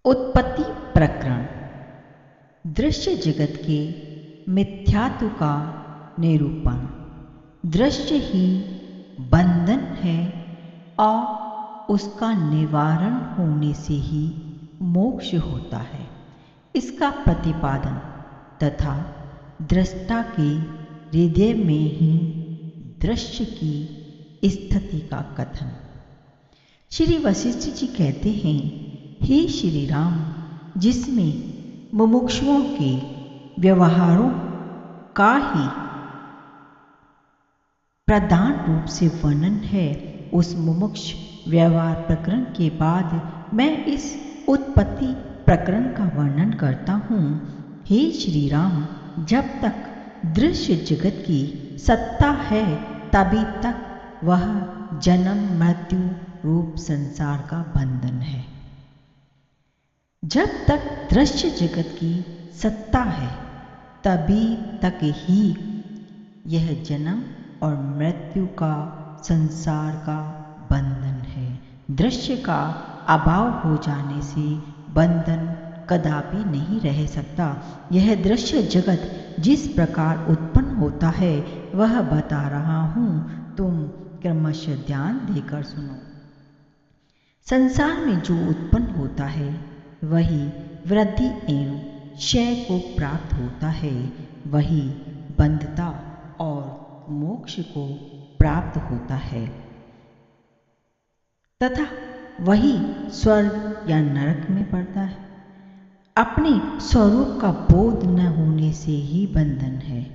उत्पत्ति प्रकरण। दृश्य जगत के मिथ्यात्व का निरूपण। दृश्य ही बंधन है और उसका निवारण होने से ही मोक्ष होता है, इसका प्रतिपादन तथा दृष्टा के हृदय में ही दृश्य की स्थिति का कथन। श्री वशिष्ठ जी कहते हैं, हे श्री राम, जिसमें मुमुक्षुओं के व्यवहारों का ही प्रधान रूप से वर्णन है, उस मुमुक्ष व्यवहार प्रकरण के बाद मैं इस उत्पत्ति प्रकरण का वर्णन करता हूँ। हे श्री राम, जब तक दृश्य जगत की सत्ता है तभी तक वह जन्म मृत्यु रूप संसार का बंधन है। जब तक दृश्य जगत की सत्ता है तभी तक ही यह जन्म और मृत्यु का संसार का बंधन है। दृश्य का अभाव हो जाने से बंधन कदापि नहीं रह सकता। यह दृश्य जगत जिस प्रकार उत्पन्न होता है वह बता रहा हूँ, तुम क्रमशः ध्यान देकर सुनो। संसार में जो उत्पन्न होता है वही वृद्धि एवं क्षय को प्राप्त होता है, वही बंधता और मोक्ष को प्राप्त होता है तथा वही स्वर्ग या नरक में पड़ता है। अपने स्वरूप का बोध न होने से ही बंधन है।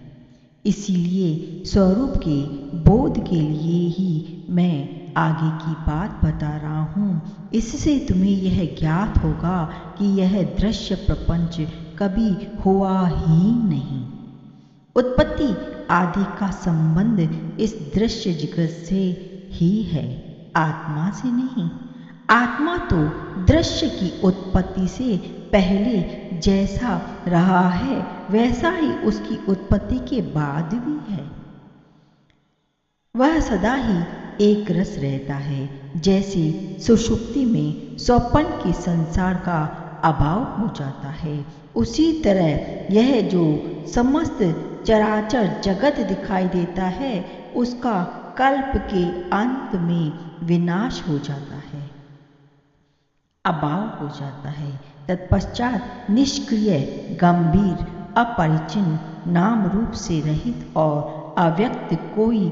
इसीलिए स्वरूप के बोध के लिए ही मैं आगे की बात बता रहा हूँ। इससे तुम्हें यह ज्ञात होगा कि यह दृश्य प्रपंच कभी हुआ ही नहीं। उत्पत्ति आदि का संबंध इस दृश्य जगत से ही है, आत्मा से नहीं। आत्मा तो दृश्य की उत्पत्ति से पहले जैसा रहा है वैसा ही उसकी उत्पत्ति के बाद भी है। वह सदा ही एक रस रहता है। जैसे सुषुप्ति में स्वप्न के संसार का अभाव हो जाता है, उसी तरह यह जो समस्त चराचर जगत दिखाई देता है उसका कल्प के अंत में विनाश हो जाता है, अभाव हो जाता है। तत्पश्चात निष्क्रिय, गंभीर, अपरिचिन्न, नाम रूप से रहित और अव्यक्त कोई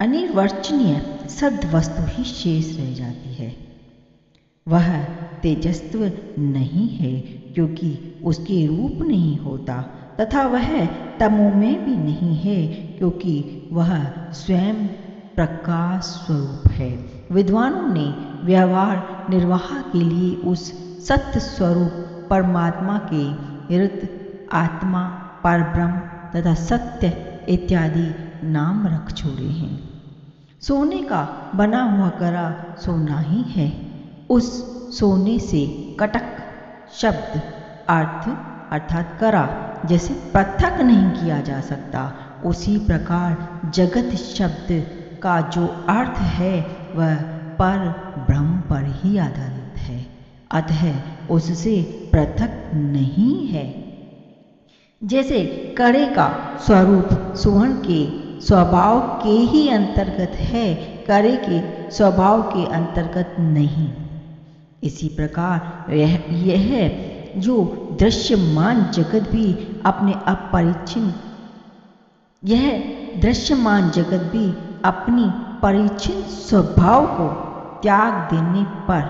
अनिर्वचनीय सद वस्तु ही शेष रह जाती है। वह तेजस्व नहीं है क्योंकि उसके रूप नहीं होता, तथा वह तमोमय भी नहीं है क्योंकि वह स्वयं प्रकाश स्वरूप है। विद्वानों ने व्यवहार निर्वाह के लिए उस सत्य स्वरूप परमात्मा के हृत, आत्मा, परब्रह्म तथा सत्य इत्यादि नाम रख छोड़े हैं। सोने का बना हुआ कड़ा सोना ही है। उस सोने से कटक शब्द अर्थ अर्थात कड़ा जैसे पृथक नहीं किया जा सकता, उसी प्रकार जगत शब्द का जो अर्थ है वह पर ब्रह्म पर ही आधारित है, अतः उससे पृथक नहीं है। जैसे कड़े का स्वरूप स्वर्ण के स्वभाव के ही अंतर्गत है, कड़े के स्वभाव के अंतर्गत नहीं। इसी प्रकार यह जो दृश्यमान जगत भी अपने अपरिचिन्न अपनी परिचिन्न स्वभाव को त्याग देने पर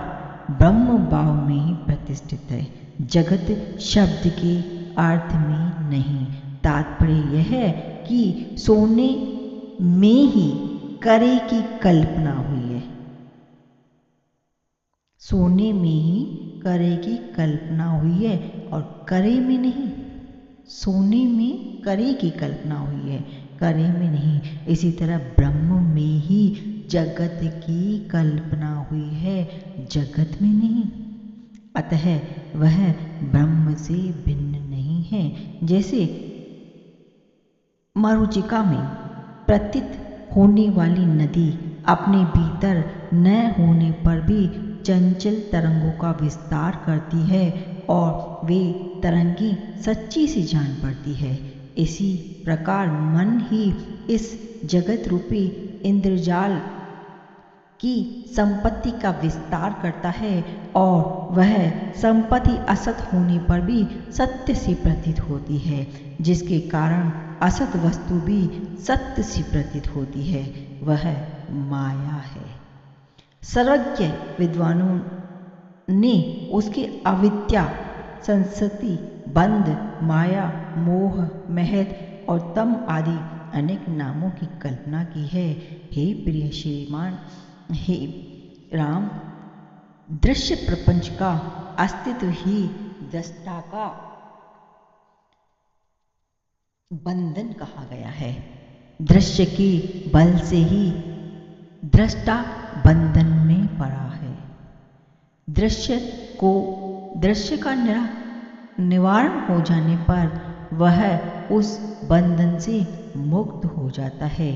ब्रह्म भाव में ही प्रतिष्ठित है, जगत शब्द के अर्थ में नहीं। तात्पर्य यह है कि सोने में ही कड़े की कल्पना हुई है। सोने में ही कड़े की कल्पना हुई है और कड़े में नहीं। सोने में कड़े की कल्पना हुई है, कड़े में नहीं। इसी तरह ब्रह्म में ही जगत की कल्पना हुई है, जगत में नहीं। अतः वह ब्रह्म से भिन्न नहीं है। जैसे मरीचिका में प्रतीत होने वाली नदी अपने भीतर न होने पर भी चंचल तरंगों का विस्तार करती है और वे तरंगें सच्ची सी जान पड़ती है। इसी प्रकार मन ही इस जगत रूपी इंद्रजाल की संपत्ति का विस्तार करता है और वह संपत्ति असत होने पर भी सत्य सी प्रतीत होती है, जिसके कारण असत वस्तु भी सत्य सी प्रतीत होती है। वह माया है। सर्वज्ञ विद्वानों ने उसके अविद्या, संस्कृति, बंध, माया, मोह, महत और तम आदि अनेक नामों की कल्पना की है। हे प्रिय श्रीमान, हे राम, दृश्य प्रपंच का अस्तित्व ही दृष्टा का बंधन कहा गया है। दृश्य के बल से ही दृष्टा बंधन में पड़ा है। दृश्य का निवारण हो जाने पर वह उस बंधन से मुक्त हो जाता है।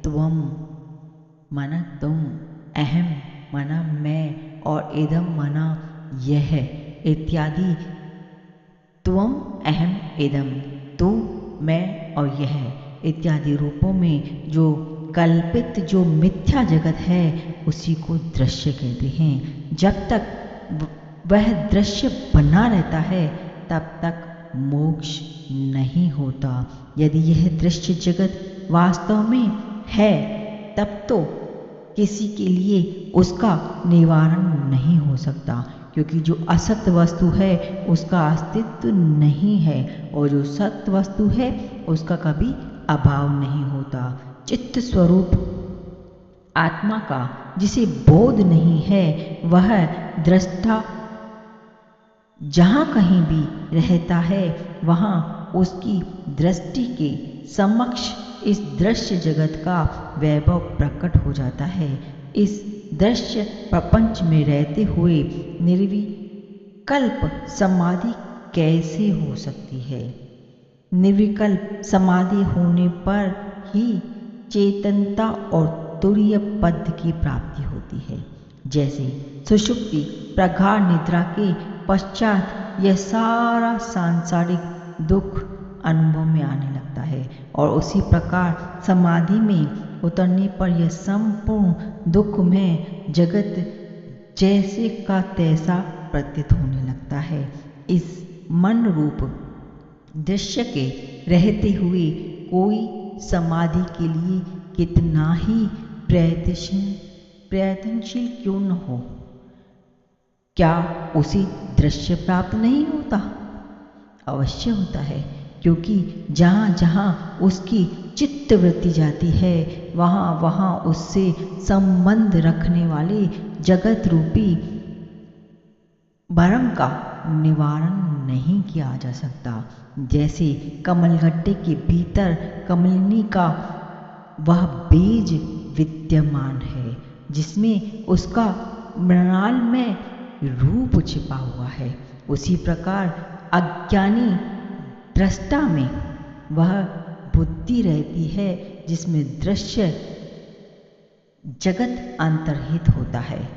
त्वम माना तुम, अहम माना मैं और इदम माना यह इत्यादि त्वम, अहम, इदम, तू, मैं और यह इत्यादि रूपों में जो कल्पित, जो मिथ्या जगत है, उसी को दृश्य कहते हैं। जब तक वह दृश्य बना रहता है तब तक मोक्ष नहीं होता। यदि यह दृश्य जगत वास्तव में है तब तो किसी के लिए उसका निवारण नहीं हो सकता, क्योंकि जो असत वस्तु है उसका अस्तित्व नहीं है और जो सत्य वस्तु है उसका कभी अभाव नहीं होता। चित्त स्वरूप आत्मा का जिसे बोध नहीं है, वह दृष्टा जहाँ कहीं भी रहता है वहाँ उसकी दृष्टि के समक्ष इस दृश्य जगत का वैभव प्रकट हो जाता है। इस दृश्य प्रपंच में रहते हुए निर्विकल्प समाधि कैसे हो सकती है? निर्विकल्प समाधि होने पर ही चेतनता और तुरीय पद की प्राप्ति होती है। जैसे सुषुप्ति प्रगाढ़ निद्रा के पश्चात यह सारा सांसारिक दुख अनुभव में आने लगता है और उसी प्रकार समाधि में उतरने पर यह संपूर्ण दुख में जगत जैसे का तैसा प्रतीत होने लगता है। इस मन रूप दृश्य के रहते हुए कोई समाधि के लिए कितना ही प्रयत्नशील क्यों न हो, क्या उसे दृश्य प्राप्त नहीं होता? अवश्य होता है, क्योंकि जहाँ जहाँ उसकी चित्त वृत्ति जाती है वहाँ वहाँ उससे संबंध रखने वाले जगत रूपी भ्रम का निवारण नहीं किया जा सकता। जैसे कमलगट्टे के भीतर कमलिनी का वह बीज विद्यमान है जिसमें उसका मृणाल में रूप छिपा हुआ है, उसी प्रकार अज्ञानी दृष्टा में वह बुद्धि रहती है जिसमें दृश्य जगत अंतर्हित होता है।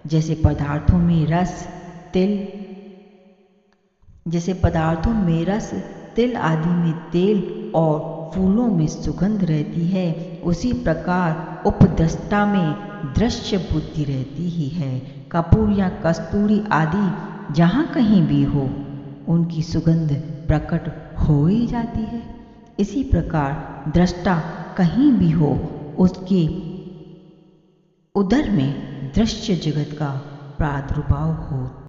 जैसे पदार्थों में रस, तिल आदि में तेल और फूलों में सुगंध रहती है, उसी प्रकार उपद्रष्टा में दृश्य बुद्धि रहती ही है। कपूर या कस्तूरी आदि जहाँ कहीं भी हो उनकी सुगंध प्रकट हो ही जाती है। इसी प्रकार दृष्टा कहीं भी हो उसके उदर में दृश्य जगत का प्रादुर्भाव हो